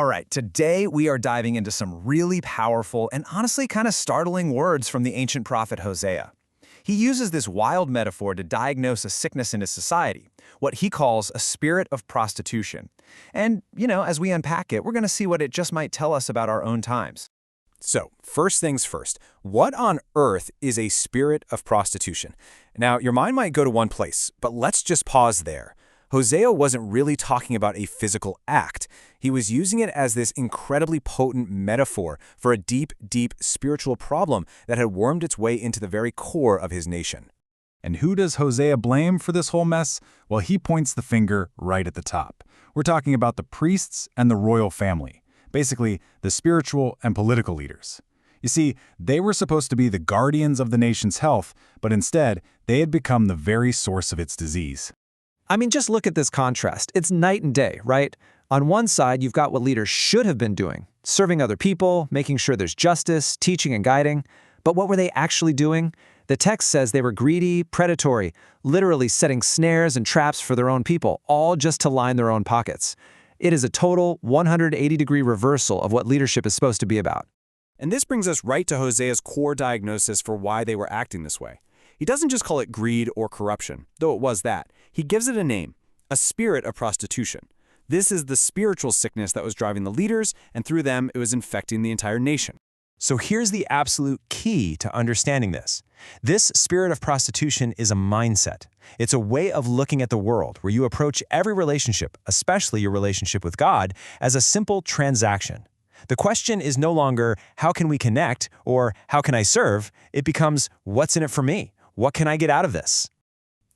All right, today we are diving into some really powerful and honestly kind of startling words from the ancient prophet Hosea. He uses this wild metaphor to diagnose a sickness in his society, what he calls a spirit of prostitution. And, as we unpack it, we're going to see what it just might tell us about our own times. So, first things first, what on earth is a spirit of prostitution? Now, your mind might go to one place, but let's just pause there. Hosea wasn't really talking about a physical act. He was using it as this incredibly potent metaphor for a deep, deep spiritual problem that had wormed its way into the very core of his nation. And who does Hosea blame for this whole mess? Well, he points the finger right at the top. We're talking about the priests and the royal family, basically the spiritual and political leaders. You see, they were supposed to be the guardians of the nation's health, but instead, they had become the very source of its disease. I mean, just look at this contrast. It's night and day, right? On one side, you've got what leaders should have been doing, serving other people, making sure there's justice, teaching and guiding. But what were they actually doing? The text says they were greedy, predatory, literally setting snares and traps for their own people, all just to line their own pockets. It is a total 180-degree reversal of what leadership is supposed to be about. And this brings us right to Hosea's core diagnosis for why they were acting this way. He doesn't just call it greed or corruption, though it was that. He gives it a name, a spirit of prostitution. This is the spiritual sickness that was driving the leaders, and through them, it was infecting the entire nation. So here's the absolute key to understanding this. This spirit of prostitution is a mindset. It's a way of looking at the world where you approach every relationship, especially your relationship with God, as a simple transaction. The question is no longer, how can we connect, or how can I serve? It becomes, what's in it for me? What can I get out of this?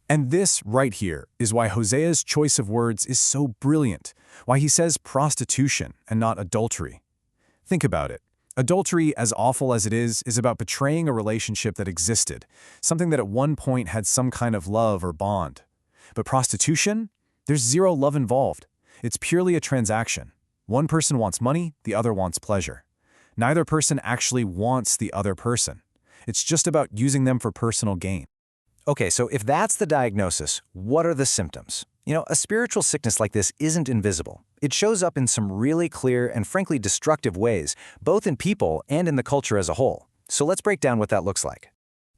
And this right here is why Hosea's choice of words is so brilliant, why he says prostitution and not adultery. Think about it. Adultery, as awful as it is about betraying a relationship that existed, something that at one point had some kind of love or bond. But prostitution? There's zero love involved. It's purely a transaction. One person wants money, the other wants pleasure. Neither person actually wants the other person. It's just about using them for personal gain. Okay, so if that's the diagnosis, what are the symptoms? A spiritual sickness like this isn't invisible. It shows up in some really clear and frankly destructive ways, both in people and in the culture as a whole. So let's break down what that looks like.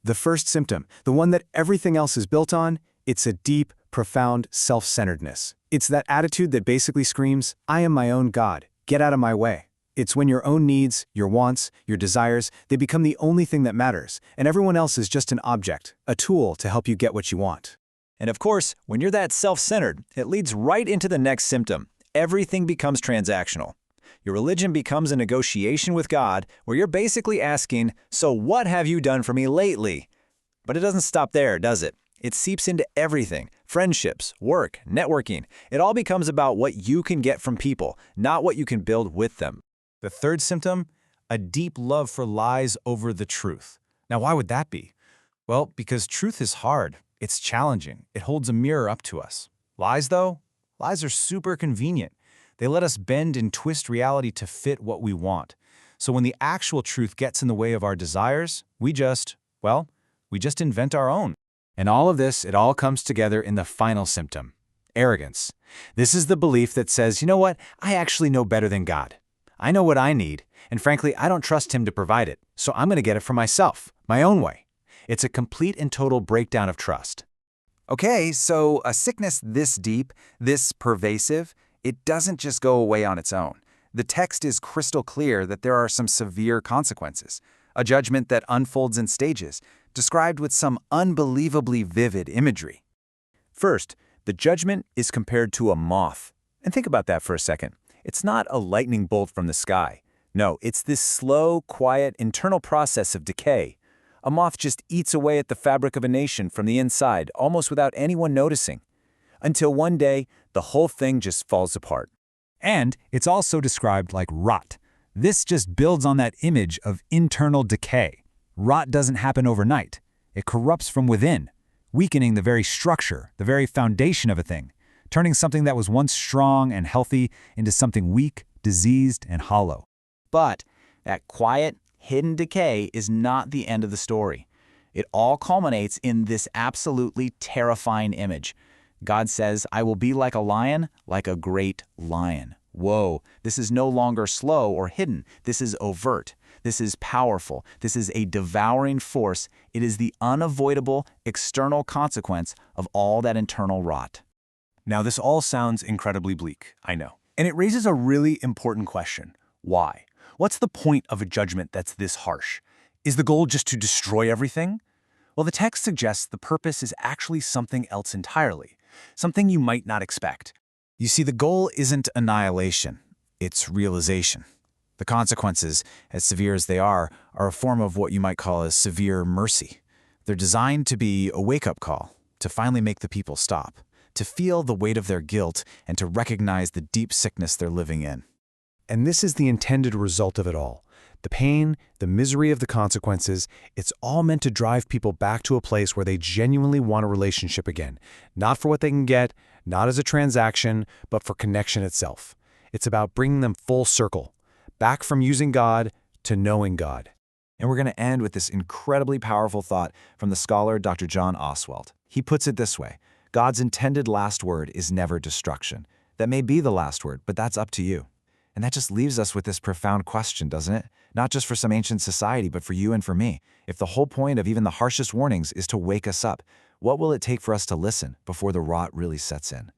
The first symptom, the one that everything else is built on, it's a deep, profound self-centeredness. It's that attitude that basically screams, I am my own God, get out of my way. It's when your own needs, your wants, your desires, they become the only thing that matters, and everyone else is just an object, a tool to help you get what you want. And of course, when you're that self-centered, it leads right into the next symptom. Everything becomes transactional. Your religion becomes a negotiation with God where you're basically asking, so what have you done for me lately? But it doesn't stop there, does it? It seeps into everything. Friendships, work, networking. It all becomes about what you can get from people, not what you can build with them. The third symptom, a deep love for lies over the truth. Now, why would that be? Well, because truth is hard. It's challenging. It holds a mirror up to us. Lies, though? Lies are super convenient. They let us bend and twist reality to fit what we want. So when the actual truth gets in the way of our desires, we just invent our own. And all of this, it all comes together in the final symptom, arrogance. This is the belief that says, you know what, I actually know better than God. I know what I need, and frankly, I don't trust Him to provide it, so I'm going to get it for myself, my own way. It's a complete and total breakdown of trust. Okay, so a sickness this deep, this pervasive, it doesn't just go away on its own. The text is crystal clear that there are some severe consequences. A judgment that unfolds in stages, described with some unbelievably vivid imagery. First, the judgment is compared to a moth. And think about that for a second. It's not a lightning bolt from the sky. No, it's this slow, quiet, internal process of decay. A moth just eats away at the fabric of a nation from the inside, almost without anyone noticing. Until one day, the whole thing just falls apart. And it's also described like rot. This just builds on that image of internal decay. Rot doesn't happen overnight. It corrupts from within, weakening the very structure, the very foundation of a thing, turning something that was once strong and healthy into something weak, diseased, and hollow. But that quiet, hidden decay is not the end of the story. It all culminates in this absolutely terrifying image. God says, I will be like a lion, like a great lion. Whoa, this is no longer slow or hidden. This is overt. This is powerful. This is a devouring force. It is the unavoidable external consequence of all that internal rot. Now, this all sounds incredibly bleak, I know. And it raises a really important question. Why? What's the point of a judgment that's this harsh? Is the goal just to destroy everything? Well, the text suggests the purpose is actually something else entirely, something you might not expect. You see, the goal isn't annihilation. It's realization. The consequences, as severe as they are a form of what you might call a severe mercy. They're designed to be a wake-up call, to finally make the people stop, to feel the weight of their guilt, and to recognize the deep sickness they're living in. And this is the intended result of it all. The pain, the misery of the consequences, it's all meant to drive people back to a place where they genuinely want a relationship again. Not for what they can get, not as a transaction, but for connection itself. It's about bringing them full circle, back from using God to knowing God. And we're going to end with this incredibly powerful thought from the scholar Dr. John Oswalt. He puts it this way: God's intended last word is never destruction. That may be the last word, but that's up to you. And that just leaves us with this profound question, doesn't it? Not just for some ancient society, but for you and for me. If the whole point of even the harshest warnings is to wake us up, what will it take for us to listen before the rot really sets in?